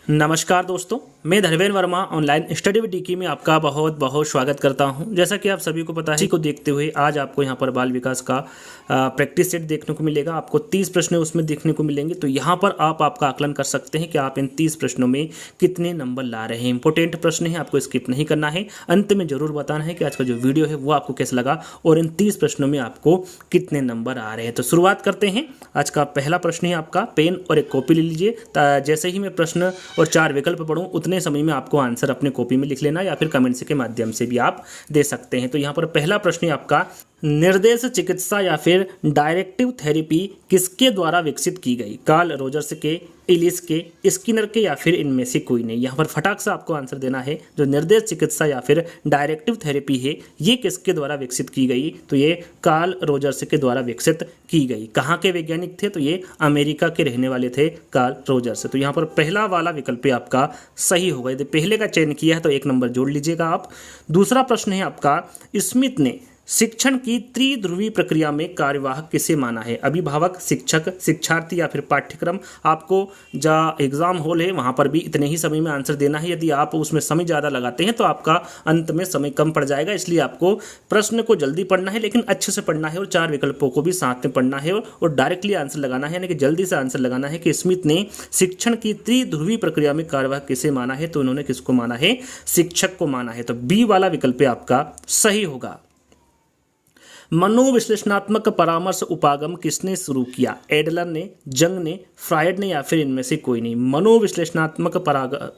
नमस्कार दोस्तों, मैं Dharmendra Verma online study with DK में आपका बहुत बहुत स्वागत करता हूं। जैसा कि आप सभी को पता है, इसी को देखते हुए आज आपको यहां पर बाल विकास का प्रैक्टिस सेट देखने को मिलेगा। आपको 30 प्रश्न उसमें देखने को मिलेंगे। तो यहां पर आप आपका आकलन कर सकते हैं कि आप इन 30 प्रश्नों में कितने नंबर ला रहे हैं। इंपॉर्टेंट प्रश्न है, आपको स्किप नहीं करना है। अंत में जरूर बताना है कि आज का जो वीडियो है वो आपको कैसा लगा और इन 30 प्रश्नों में आपको कितने नंबर आ रहे हैं। तो शुरुआत करते हैं। आज का पहला प्रश्न है आपका, पेन और एक कॉपी ले लीजिए। जैसे ही मैं प्रश्न और 4 विकल्प पढ़ूं उतने समय में आपको आंसर अपने कॉपी में लिख लेना या फिर कमेंट्स के माध्यम से भी आप दे सकते हैं। तो यहाँ पर पहला प्रश्न है आपका, निर्देश चिकित्सा या फिर डायरेक्टिव थेरेपी किसके द्वारा विकसित की गई? कार्ल रोजर्स के, एलिस के, स्किनर के या फिर इनमें से कोई नहीं। यहाँ पर फटाक से आपको आंसर देना है। जो निर्देश चिकित्सा या फिर डायरेक्टिव थेरेपी है ये किसके द्वारा विकसित की गई? तो ये कार्ल रोजर्स के द्वारा विकसित की गई। कहाँ के वैज्ञानिक थे? तो ये अमेरिका के रहने वाले थे कार्ल रोजर्स। तो यहाँ पर पहला वाला विकल्प आपका सही होगा। यदि पहले का चयन किया है तो 1 नंबर जोड़ लीजिएगा आप। दूसरा प्रश्न है आपका, स्मिथ ने शिक्षण की त्रिध्रुवी प्रक्रिया में कार्यवाहक किसे माना है? अभिभावक, शिक्षक, शिक्षार्थी या फिर पाठ्यक्रम। आपको जहाँ एग्जाम हॉल है वहाँ पर भी इतने ही समय में आंसर देना है। यदि आप उसमें समय ज़्यादा लगाते हैं तो आपका अंत में समय कम पड़ जाएगा। इसलिए आपको प्रश्न को जल्दी पढ़ना है लेकिन अच्छे से पढ़ना है और 4 विकल्पों को भी साथ में पढ़ना है और डायरेक्टली आंसर लगाना है, यानी कि जल्दी से आंसर लगाना है कि स्मिथ ने शिक्षण की त्रिध्रुवी प्रक्रिया में कार्यवाहक किसे माना है? तो उन्होंने किसको माना है? शिक्षक को माना है। तो बी वाला विकल्प आपका सही होगा। मनोविश्लेषणात्मक परामर्श उपागम किसने शुरू किया? एडलर ने, जंग ने, फ्रायड ने या फिर इनमें से कोई नहीं। मनोविश्लेषणात्मक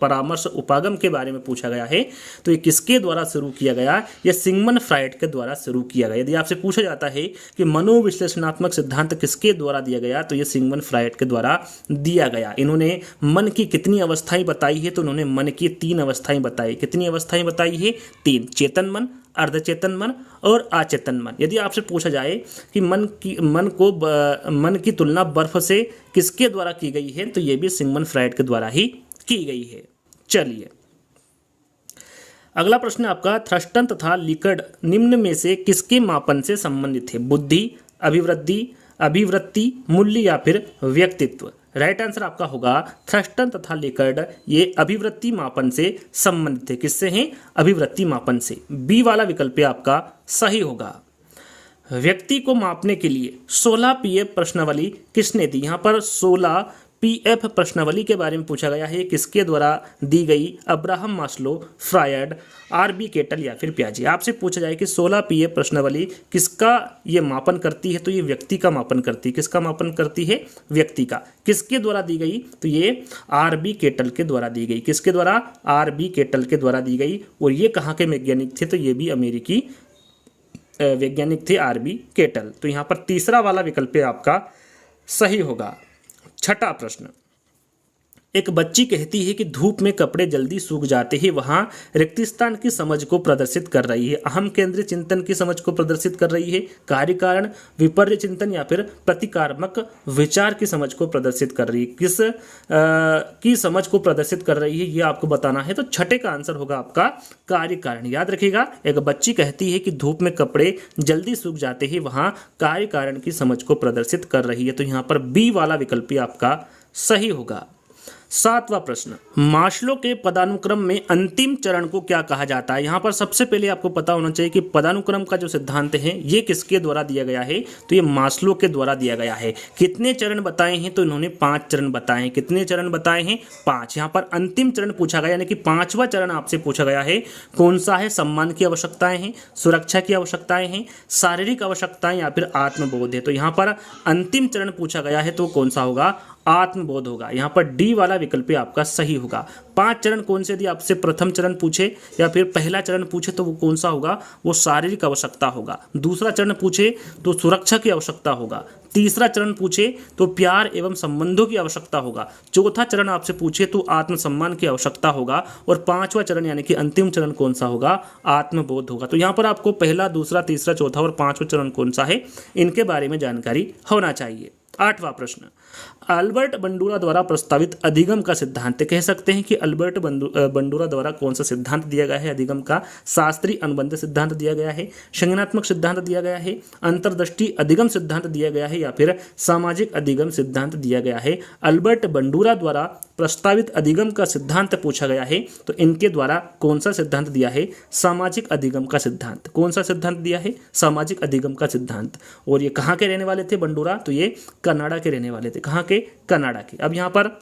परामर्श उपागम के बारे में पूछा गया है तो ये किसके द्वारा शुरू किया गया? यह सिगमंड फ्रायड के द्वारा शुरू किया गया। यदि आपसे पूछा जाता है कि मनोविश्लेषणात्मक सिद्धांत किसके द्वारा दिया गया तो ये सिगमंड फ्रायड के द्वारा दिया गया। इन्होंने मन की कितनी अवस्थाएं बताई है? तो उन्होंने मन की 3 अवस्थाएं बताई। कितनी अवस्थाएं बताई है? 3। चेतन मन, अर्धचेतन मन और अचेतन मन। यदि आपसे पूछा जाए कि मन की तुलना बर्फ से किसके द्वारा की गई है तो ये भी सिगमंड फ्रायड के द्वारा ही की गई है। चलिए अगला प्रश्न आपका, थ्रस्टन तथा लिकर्ट निम्न में से किसके मापन से संबंधित है? बुद्धि, अभिवृत्ति, मूल्य या फिर व्यक्तित्व। राइट आंसर आपका होगा थ्रस्टन तथा लिकर्ट ये अभिवृत्ति मापन से संबंधित है। किससे हैं? अभिवृत्ति मापन से। बी वाला विकल्प आपका सही होगा। व्यक्ति को मापने के लिए 16 पीएफ प्रश्नावली किसने दी? यहाँ पर 16 पीएफ प्रश्नावली के बारे में पूछा गया है। किसके द्वारा दी गई? Abraham Maslow, Freud, RB Cattell या फिर पियाजे। आपसे पूछा जाए कि 16 पीएफ प्रश्नावली किसका ये मापन करती है तो ये व्यक्ति का मापन करती है। किसका मापन करती है? व्यक्ति का। किसके द्वारा दी गई? तो ये आरबी केटल के द्वारा दी गई। किसके द्वारा? आरबी केटल के द्वारा दी गई। और ये कहाँ के वैज्ञानिक थे? तो ये भी अमेरिकी वैज्ञानिक थे, आरबी केटल। तो यहाँ पर तीसरा वाला विकल्प आपका सही होगा। छठा प्रश्न, एक बच्ची कहती है कि धूप में कपड़े जल्दी सूख जाते हैं। वहां रिक्तिस्थान की समझ को प्रदर्शित कर रही है, अहम केंद्रीय चिंतन की समझ को प्रदर्शित कर रही है, कार्य कारण विपर्य चिंतन या फिर प्रतिकारमक विचार की समझ को प्रदर्शित कर रही है। किस की समझ को प्रदर्शित कर रही है ये आपको बताना है। तो छठे का आंसर होगा आपका कार्य कारण। याद रखिएगा, एक बच्ची कहती है कि धूप में कपड़े जल्दी सूख जाते हैं, वहां कार्य कारण की समझ को प्रदर्शित कर रही है। तो यहाँ पर बी वाला विकल्प आपका सही होगा। 7वां प्रश्न, मास्लो के पदानुक्रम में अंतिम चरण को क्या कहा जाता है? यहाँ पर सबसे पहले आपको पता होना चाहिए कि पदानुक्रम का जो सिद्धांत है ये किसके द्वारा दिया गया है? तो ये मास्लो के द्वारा दिया गया है। कितने चरण बताए हैं? तो इन्होंने 5 चरण बताए हैं। कितने चरण बताए हैं? 5। यहाँ पर अंतिम चरण पूछा गया, यानी कि 5वां चरण आपसे पूछा गया है। कौन सा है? सम्मान की आवश्यकताएं हैं, सुरक्षा की आवश्यकताएं हैं, शारीरिक आवश्यकताएं या फिर आत्मबोध है। तो यहाँ पर अंतिम चरण पूछा गया है तो कौन सा होगा? आत्मबोध होगा। यहाँ पर डी वाला विकल्प आपका सही होगा। 5 चरण कौन से? यदि आपसे प्रथम चरण पूछे या फिर पहला चरण पूछे तो वो कौन सा होगा? वो शारीरिक आवश्यकता होगा। दूसरा चरण पूछे तो सुरक्षा की आवश्यकता होगा। तीसरा चरण पूछे तो प्यार एवं संबंधों की आवश्यकता होगा। चौथा चरण आपसे पूछे तो आत्मसम्मान की आवश्यकता होगा। और 5वां चरण यानी कि अंतिम चरण कौन सा होगा? आत्मबोध होगा। तो यहाँ पर आपको पहला, दूसरा, तीसरा, चौथा और 5वां चरण कौन सा है इनके बारे में जानकारी होना चाहिए। 8वां प्रश्न, अल्बर्ट बंडूरा द्वारा प्रस्तावित अधिगम का सिद्धांत, कह सकते हैं कि अल्बर्ट बंडूरा द्वारा कौन सा सिद्धांत दिया गया है अधिगम का? शास्त्रीय अनुबंध सिद्धांत दिया गया है, संज्ञानात्मक सिद्धांत दिया गया है, अंतर्दृष्टि अधिगम सिद्धांत दिया गया है, या फिर सामाजिक अधिगम सिद्धांत दिया गया है? अल्बर्ट बंडूरा द्वारा प्रस्तावित अधिगम का सिद्धांत पूछा गया है, तो इनके द्वारा कौन सा सिद्धांत दिया है? सामाजिक अधिगम का सिद्धांत। कौन सा सिद्धांत दिया है? सामाजिक अधिगम का सिद्धांत। और ये कहाँ के रहने वाले थे बंडूरा? तो ये कनाडा के रहने वाले थे। कहाँ के? कनाडा के। अब यहाँ पर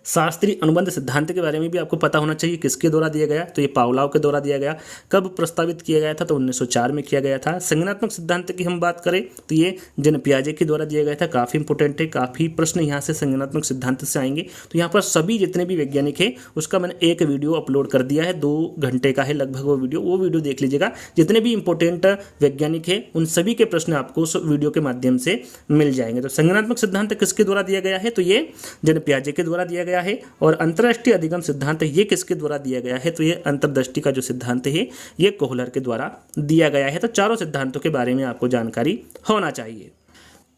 शास्त्रीय अनुबंध सिद्धांत के बारे में भी आपको पता होना चाहिए, किसके द्वारा दिया गया? तो ये पावलाव के द्वारा दिया गया। कब प्रस्तावित किया गया था? तो 1904 में किया गया था। संज्ञानात्मक सिद्धांत की हम बात करें तो ये जन पियाजे के द्वारा दिया गया था। काफ़ी इंपोर्टेंट है, काफ़ी प्रश्न यहाँ से संज्ञानात्मक सिद्धांत से आएंगे। तो यहाँ पर सभी जितने भी वैज्ञानिक है उसका मैंने एक वीडियो अपलोड कर दिया है, 2 घंटे का है लगभग वो वीडियो देख लीजिएगा। जितने भी इंपॉर्टेंट वैज्ञानिक है उन सभी के प्रश्न आपको उस वीडियो के माध्यम से मिल जाएंगे। तो संज्ञानात्मक सिद्धांत किसके द्वारा दिया गया है? तो ये जन पियाजे के द्वारा दिया गया है। और अंतर्राष्ट्रीय अधिगम सिद्धांत ये किसके द्वारा दिया गया है? तो ये अंतर्दृष्टि का जो सिद्धांत है ये कोहलर के द्वारा दिया गया है। तो चारों सिद्धांतों के बारे में आपको जानकारी होना चाहिए।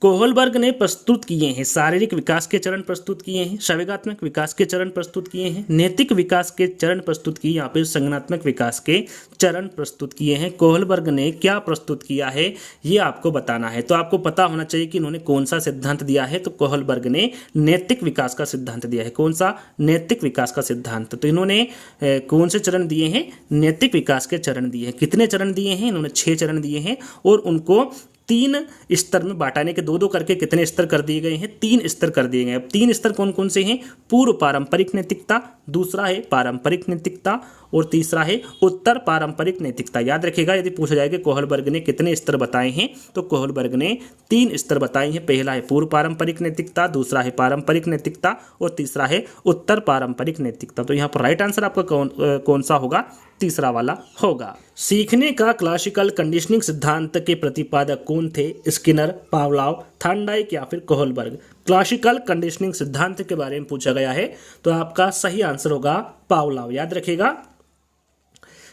कोहलबर्ग ने प्रस्तुत किए हैं शारीरिक विकास के चरण प्रस्तुत किए हैं, संवेगात्मक विकास के चरण प्रस्तुत किए हैं, नैतिक विकास के चरण प्रस्तुत किए, या फिर संज्ञानात्मक विकास के चरण प्रस्तुत किए हैं। कोहलबर्ग ने क्या प्रस्तुत किया है ये आपको बताना है। तो आपको पता होना चाहिए कि इन्होंने कौन सा सिद्धांत दिया है। तो कोहलबर्ग ने नैतिक विकास का सिद्धांत दिया है। कौन सा? नैतिक विकास का सिद्धांत। तो इन्होंने कौन से चरण दिए हैं? नैतिक विकास के चरण दिए हैं। कितने चरण दिए हैं? इन्होंने 6 चरण दिए हैं और उनको 3 स्तर में बांटाने के 2-2 करके कितने स्तर कर दिए गए हैं? 3 स्तर कर दिए गए। अब 3 स्तर कौन कौन से हैं? पूर्व पारंपरिक नैतिकता, दूसरा है पारंपरिक नैतिकता और तीसरा है उत्तर पारंपरिक नैतिकता। याद रखिएगा, यदि पूछा जाए कि कोहलबर्ग ने कितने स्तर बताए हैं तो कोहलबर्ग ने 3 स्तर बताए हैं। पहला है पूर्व पारंपरिक नैतिकता, दूसरा है पारंपरिक नैतिकता और तीसरा है उत्तर पारंपरिक नैतिकता। तो यहाँ पर राइट आंसर आपका कौन सा होगा? तीसरा वाला होगा। सीखने का क्लासिकल कंडीशनिंग सिद्धांत के प्रतिपादक कौन थे? स्किनर, पावलाव, थॉर्नडाइक या फिर कोहलबर्ग? क्लासिकल कंडीशनिंग सिद्धांत के बारे में पूछा गया है तो आपका सही आंसर होगा पावलाव। याद रखिएगा,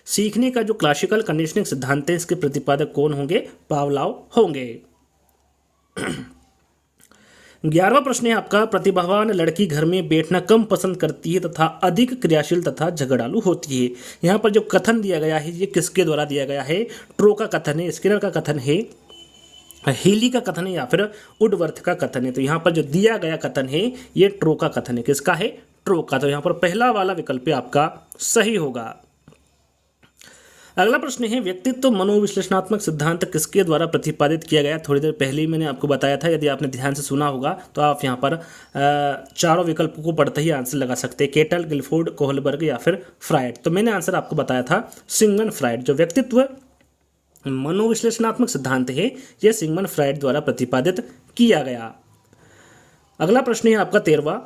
सीखने का जो क्लासिकल कंडीशनिंग सिद्धांत है इसके प्रतिपादक कौन होंगे? पावलाव होंगे। 11वां प्रश्न है आपका, प्रतिभावान लड़की घर में बैठना कम पसंद करती है तथा अधिक क्रियाशील तथा झगड़ालू होती है। यहाँ पर जो कथन दिया गया है ये किसके द्वारा दिया गया है? ट्रो का कथन है, स्किनर का कथन है, हेली का कथन है या फिर वुडवर्थ का कथन है? तो यहाँ पर जो दिया गया कथन है ये ट्रो का कथन है। किसका है? ट्रो का। तो यहाँ पर पहला वाला विकल्प आपका सही होगा। अगला प्रश्न है, व्यक्तित्व मनोविश्लेषणात्मक सिद्धांत किसके द्वारा प्रतिपादित किया गया? थोड़ी देर पहले ही मैंने आपको बताया था, यदि आपने ध्यान से सुना होगा तो आप यहाँ पर चारों विकल्पों को पढ़ते ही आंसर लगा सकते हैं। केटल, गिलफोर्ड, कोहलबर्ग या फिर फ्रायड। तो मैंने आंसर आपको बताया था सिगमंड फ्रायड। जो व्यक्तित्व मनोविश्लेषणात्मक सिद्धांत है यह सिगमंड फ्रायड द्वारा प्रतिपादित किया गया। अगला प्रश्न है आपका 13वां,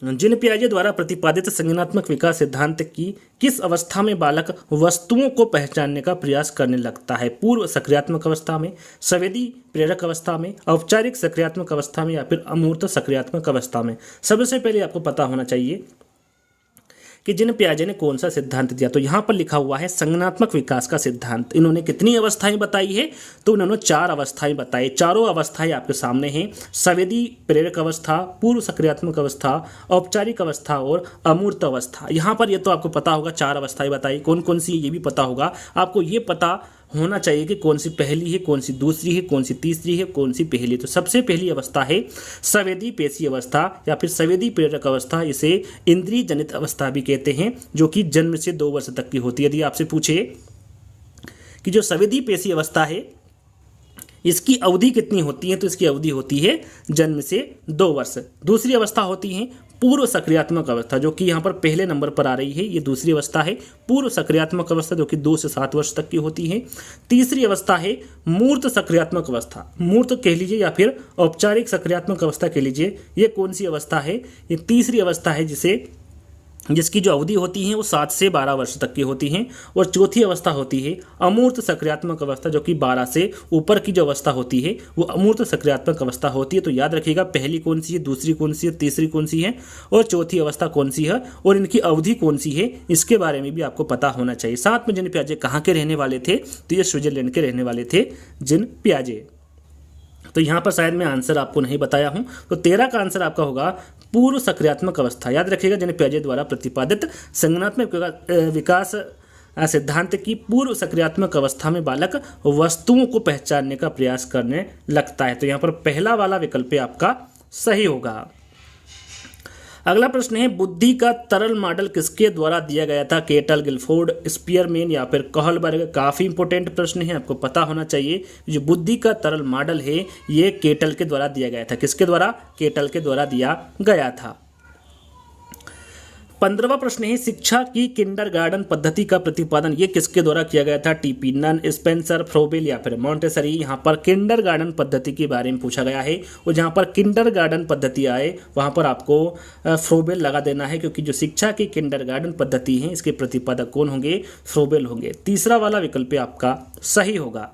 जिन पियाजे द्वारा प्रतिपादित संज्ञानात्मक विकास सिद्धांत की किस अवस्था में बालक वस्तुओं को पहचानने का प्रयास करने लगता है? पूर्व सक्रियात्मक अवस्था में, संवेदी प्रेरक अवस्था में, औपचारिक सक्रियात्मक अवस्था में या फिर अमूर्त सक्रियात्मक अवस्था में? सबसे पहले आपको पता होना चाहिए कि जिन पियाजे ने कौन सा सिद्धांत दिया। तो यहाँ पर लिखा हुआ है संज्ञानात्मक विकास का सिद्धांत। इन्होंने कितनी अवस्थाएं बताई है? तो उन्होंने 4 अवस्थाएं बताई। चारों अवस्थाएं आपके सामने हैं, संवेदी प्रेरक अवस्था, पूर्व सक्रियात्मक अवस्था, औपचारिक अवस्था और अमूर्त अवस्था। यहाँ पर ये तो आपको पता होगा 4 अवस्थाएं बताई, कौन कौन सी ये भी पता होगा। आपको ये पता होना चाहिए कि कौन सी पहली है, कौन सी दूसरी है, कौन सी तीसरी है, कौन सी पहली। तो सबसे पहली अवस्था है संवेदी पेशी अवस्था या फिर संवेदी प्रेरक अवस्था। इसे इंद्रिय जनित अवस्था भी कहते हैं, जो कि जन्म से 2 वर्ष तक की होती है। यदि आपसे पूछे कि जो संवेदी पेशी अवस्था है इसकी अवधि कितनी होती है, तो इसकी अवधि होती है जन्म से 2 वर्ष। दूसरी अवस्था होती है पूर्व सक्रियात्मक अवस्था, जो कि यहाँ पर पहले नंबर पर आ रही है। ये दूसरी अवस्था है पूर्व सक्रियात्मक अवस्था, जो कि 2 से 7 वर्ष तक की होती है। तीसरी अवस्था है मूर्त सक्रियात्मक अवस्था, मूर्त कह लीजिए या फिर औपचारिक सक्रियात्मक अवस्था कह लीजिए। ये कौन सी अवस्था है? ये तीसरी अवस्था है जिसकी जो अवधि होती है वो 7 से 12 वर्ष तक की होती हैं। और चौथी अवस्था होती है अमूर्त सक्रियात्मक अवस्था, जो कि 12 से ऊपर की जो अवस्था होती है वो अमूर्त सक्रियात्मक अवस्था होती है। तो याद रखिएगा, पहली कौन सी है, दूसरी कौन सी है, तीसरी कौन सी है और चौथी अवस्था कौन सी है और इनकी अवधि कौन सी है, इसके बारे में भी आपको पता होना चाहिए। साथ में जिन पियाजे कहाँ के रहने वाले थे? तो ये स्विट्जरलैंड के रहने वाले थे जिन पियाजे। तो यहाँ पर शायद मैं आंसर आपको नहीं बताया हूँ। तो 13 का आंसर आपका होगा पूर्व सक्रियात्मक अवस्था। याद रखिएगा, जिन्हें पियाजे द्वारा प्रतिपादित संज्ञानात्मक विकास सिद्धांत की पूर्व सक्रियात्मक अवस्था में बालक वस्तुओं को पहचानने का प्रयास करने लगता है। तो यहाँ पर पहला वाला विकल्प आपका सही होगा। अगला प्रश्न है, बुद्धि का तरल मॉडल किसके द्वारा दिया गया था? केटल, गिलफोर्ड, स्पीयरमैन या फिर कहलबर्ग। काफ़ी इंपॉर्टेंट प्रश्न है, आपको पता होना चाहिए। जो बुद्धि का तरल मॉडल है ये केटल के द्वारा दिया गया था। किसके द्वारा? केटल के द्वारा दिया गया था। 15वां प्रश्न है, शिक्षा की किंडरगार्टन पद्धति का प्रतिपादन ये किसके द्वारा किया गया था? टीपी नन, स्पेंसर, फ्रोबेल या फिर मॉन्टेसरी। यहाँ पर किंडरगार्टन पद्धति के बारे में पूछा गया है और जहाँ पर किंडरगार्टन पद्धति आए वहाँ पर आपको फ्रोबेल लगा देना है, क्योंकि जो शिक्षा की किंडरगार्टन पद्धति है इसके प्रतिपादक कौन होंगे? फ्रोबेल होंगे। तीसरा वाला विकल्प आपका सही होगा।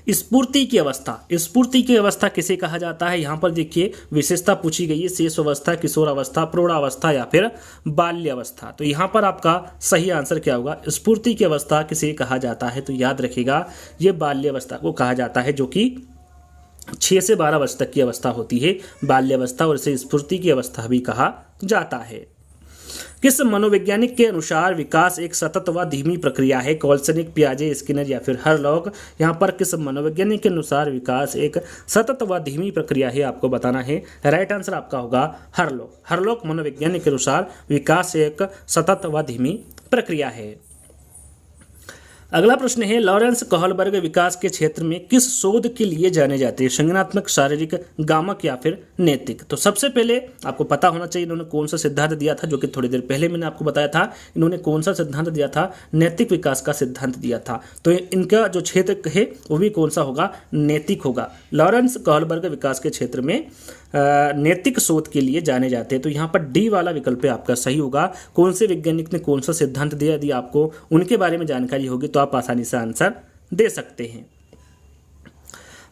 स्फूर्ति की अवस्था, स्फूर्ति की अवस्था किसे कहा जाता है? यहाँ पर देखिए विशेषता पूछी गई है, शेष अवस्था, किशोर अवस्था, प्रौढ़ावस्था या फिर बाल्य अवस्था। तो यहाँ पर आपका सही आंसर क्या होगा? स्फूर्ति की अवस्था किसे कहा जाता है? तो याद रखिएगा ये बाल्य अवस्था को कहा जाता है, जो कि 6 से 12 वर्ष तक की अवस्था होती है बाल्य अवस्था, और इसे स्फूर्ति की अवस्था भी कहा जाता है। किस मनोवैज्ञानिक के अनुसार विकास एक सतत व धीमी प्रक्रिया है? कॉल्सनिक, पियाजे, स्किनर या फिर हरलॉक। यहाँ पर किस मनोवैज्ञानिक के अनुसार विकास एक सतत व धीमी प्रक्रिया है, आपको बताना है। राइट आंसर आपका होगा हरलॉक। हरलॉक मनोवैज्ञानिक के अनुसार विकास एक सतत व धीमी प्रक्रिया है। अगला प्रश्न है, लॉरेंस कहलबर्ग विकास के क्षेत्र में किस शोध के लिए जाने जाते हैं? संज्ञानात्मक, शारीरिक, गामक या फिर नैतिक। तो सबसे पहले आपको पता होना चाहिए इन्होंने कौन सा सिद्धांत दिया था, जो कि थोड़ी देर पहले मैंने आपको बताया था। इन्होंने कौन सा सिद्धांत दिया था? नैतिक विकास का सिद्धांत दिया था। तो इनका जो क्षेत्र है वो भी कौन सा होगा? नैतिक होगा। लॉरेंस कहलबर्ग विकास के क्षेत्र में नैतिक शोध के लिए जाने जाते हैं। तो यहाँ पर डी वाला विकल्प आपका सही होगा। कौन से वैज्ञानिक ने कौन सा सिद्धांत दिया, यदि आपको उनके बारे में जानकारी होगी तो आप आसानी से आंसर दे सकते हैं।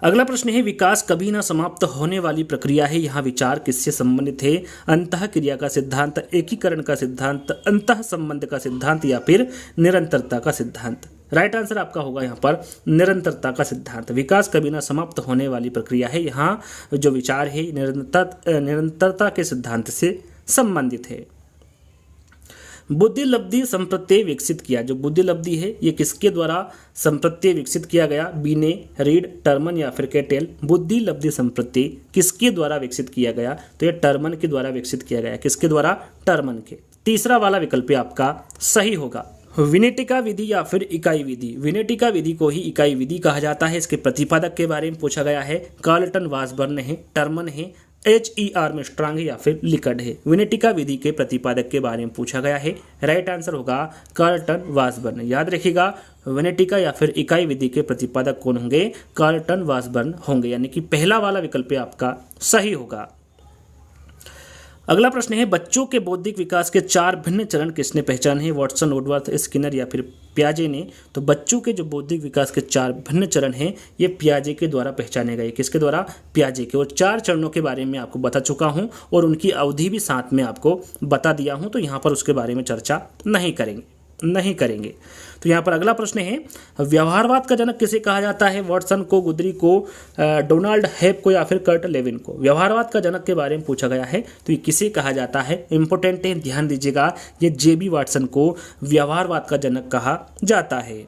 अगला प्रश्न है, विकास कभी ना समाप्त होने वाली प्रक्रिया है, यहाँ विचार किससे संबंधित है? अंतः क्रिया का सिद्धांत, एकीकरण का सिद्धांत, अंतः संबंध का सिद्धांत या फिर निरंतरता का सिद्धांत। राइट आंसर आपका होगा यहाँ पर निरंतरता का सिद्धांत। विकास कभी ना समाप्त होने वाली प्रक्रिया है, यहाँ जो विचार है निरंतरता के सिद्धांत से संबंधित है। बुद्धिलब्धि संप्रत्यय विकसित किया, जो बुद्धिलब्धि है ये किसके द्वारा संप्रत्यय विकसित किया गया? बीने, रीड, टर्मन या फिर कैटेल। बुद्धिलब्धि संप्रत्यय किसके द्वारा विकसित किया गया? तो ये टर्मन के द्वारा विकसित किया गया। किसके द्वारा? टर्मन के। तीसरा वाला विकल्प आपका सही होगा। विनेटिका विधि या फिर इकाई विधि। विनेटिका विधि को ही इकाई विधि कहा जाता है। इसके प्रतिपादक के बारे में पूछा गया है। कार्लटन वासबर्न है, टर्मन है, H.E. आर्मस्ट्रांग है या फिर लिकर्ड है। विनेटिका विधि के प्रतिपादक के बारे में पूछा गया है। राइट आंसर होगा कार्लटन वासबर्न। याद रखिएगा विनेटिका या फिर इकाई विधि के प्रतिपादक कौन होंगे? कार्लटन वासबर्न होंगे, यानी कि पहला वाला विकल्प आपका सही होगा। अगला प्रश्न है, बच्चों के बौद्धिक विकास के 4 भिन्न चरण किसने पहचाने हैं? वाटसन, वुडवर्थ, स्किनर या फिर पियाजे ने। तो बच्चों के जो बौद्धिक विकास के 4 भिन्न चरण हैं ये पियाजे के द्वारा पहचाने गए। किसके द्वारा? पियाजे के। और 4 चरणों के बारे में आपको बता चुका हूं और उनकी अवधि भी साथ में आपको बता दिया हूं, तो यहाँ पर उसके बारे में चर्चा नहीं करेंगे। तो यहाँ पर अगला प्रश्न है, व्यवहारवाद का जनक किसे कहा जाता है? वाटसन को, गुदरी को, डोनाल्ड हेप को या फिर कर्ट लेविन को। व्यवहारवाद का जनक के बारे में पूछा गया है, तो ये किसे कहा जाता है? इंपॉर्टेंट है, ध्यान दीजिएगा। ये JB वाटसन को व्यवहारवाद का जनक कहा जाता है।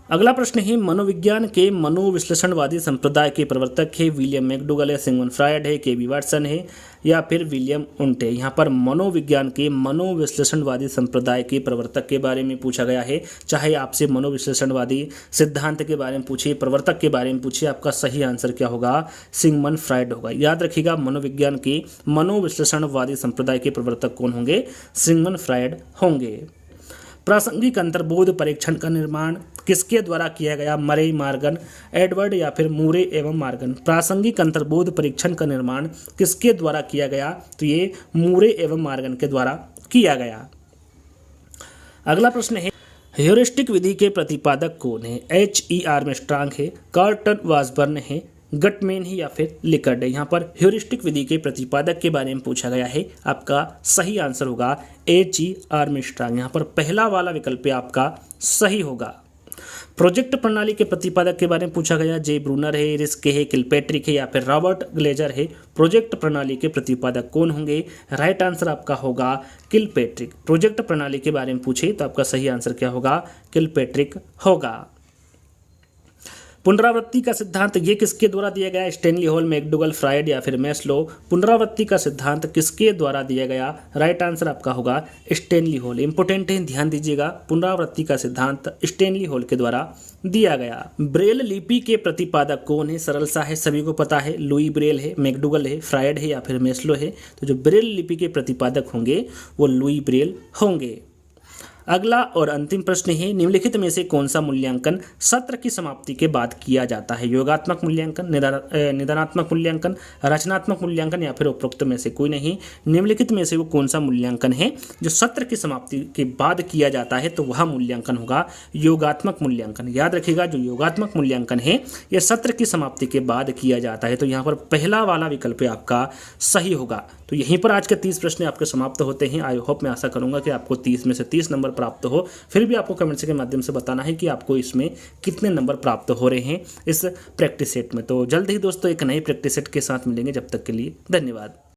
अगला प्रश्न है, मनोविज्ञान के मनोविश्लेषणवादी संप्रदाय के प्रवर्तक है विलियम मैकडूगल है, सिगमंड फ्रायड है, KB वाटसन है या फिर विलियम उंट है। यहाँ पर मनोविज्ञान के मनोविश्लेषणवादी संप्रदाय के प्रवर्तक के बारे में पूछा गया है। चाहे आपसे मनोविश्लेषणवादी सिद्धांत के बारे में पूछिए, प्रवर्तक के बारे में पूछिए, आपका सही आंसर क्या होगा? सिगमंड फ्रायड होगा। याद रखिएगा मनोविज्ञान के मनोविश्लेषणवादी संप्रदाय के प्रवर्तक कौन होंगे? सिगमंड फ्रायड होंगे। प्रासंगिक अंतर्बोध परीक्षण का निर्माण किसके द्वारा किया गया? मरे, मार्गन, एडवर्ड या फिर मूरे एवं मार्गन। प्रासंगिक अंतर्बोध परीक्षण का निर्माण किसके द्वारा किया गया? तो ये मूरे एवं मार्गन के द्वारा किया गया। अगला प्रश्न है, ह्यूरिस्टिक विधि के प्रतिपादक कौन है? H.E. आर्मस्ट्रांग है, कार्लटन वासबर्न है, गटमैन है या फिर लिकर्ड है। यहाँ पर ह्यूरिस्टिक विधि के प्रतिपादक के बारे में पूछा गया है। आपका सही आंसर होगा H.E. आर्मस्ट्रांग। यहाँ पर पहला वाला विकल्प आपका सही होगा। प्रोजेक्ट प्रणाली के प्रतिपादक के बारे में पूछा गया, जे ब्रूनर है, रिस्क है, किलपेट्रिक है या फिर रॉबर्ट ग्लेजर है। प्रोजेक्ट प्रणाली के प्रतिपादक कौन होंगे? राइट आंसर आपका होगा किलपेट्रिक। प्रोजेक्ट प्रणाली के बारे में पूछे तो आपका सही आंसर क्या होगा? किलपेट्रिक होगा। पुनरावृत्ति का सिद्धांत ये किसके द्वारा दिया गया? स्टैनली हॉल, मैकडूगल, फ्रायड या फिर मैस्लो। पुनरावृत्ति का सिद्धांत किसके द्वारा दिया गया? राइट आंसर आपका होगा स्टैनली हॉल। इंपोर्टेंट है, ध्यान दीजिएगा, पुनरावृत्ति का सिद्धांत स्टैनली हॉल के द्वारा दिया गया। ब्रेल लिपि के प्रतिपादक कौन है? सरल सा है, सभी को पता है, लुई ब्रेल है, मैकडूगल है, फ्रायड है या फिर मैस्लो है। तो जो ब्रेल लिपि के प्रतिपादक होंगे वो लुई ब्रेल होंगे। अगला और अंतिम प्रश्न है, निम्नलिखित में से कौन सा मूल्यांकन सत्र की समाप्ति के बाद किया जाता है? योगात्मक मूल्यांकन, निदानात्मक मूल्यांकन, रचनात्मक मूल्यांकन या फिर उपरोक्त में से कोई नहीं। निम्नलिखित में से वो कौन सा मूल्यांकन है जो सत्र की समाप्ति के बाद किया जाता है? तो वह मूल्यांकन होगा योगात्मक मूल्यांकन। याद रखिएगा, जो योगात्मक मूल्यांकन है यह सत्र की समाप्ति के बाद किया जाता है। तो यहाँ पर पहला वाला विकल्प आपका सही होगा। तो यहीं पर आज के 30 प्रश्न आपके समाप्त होते हैं। आई होप, मैं आशा करूंगा कि आपको 30 में से 30 नंबर प्राप्त हो। फिर भी आपको कमेंट्स के माध्यम से बताना है कि आपको इसमें कितने नंबर प्राप्त हो रहे हैं इस प्रैक्टिस सेट में। तो जल्द ही दोस्तों एक नई प्रैक्टिस सेट के साथ मिलेंगे। जब तक के लिए धन्यवाद।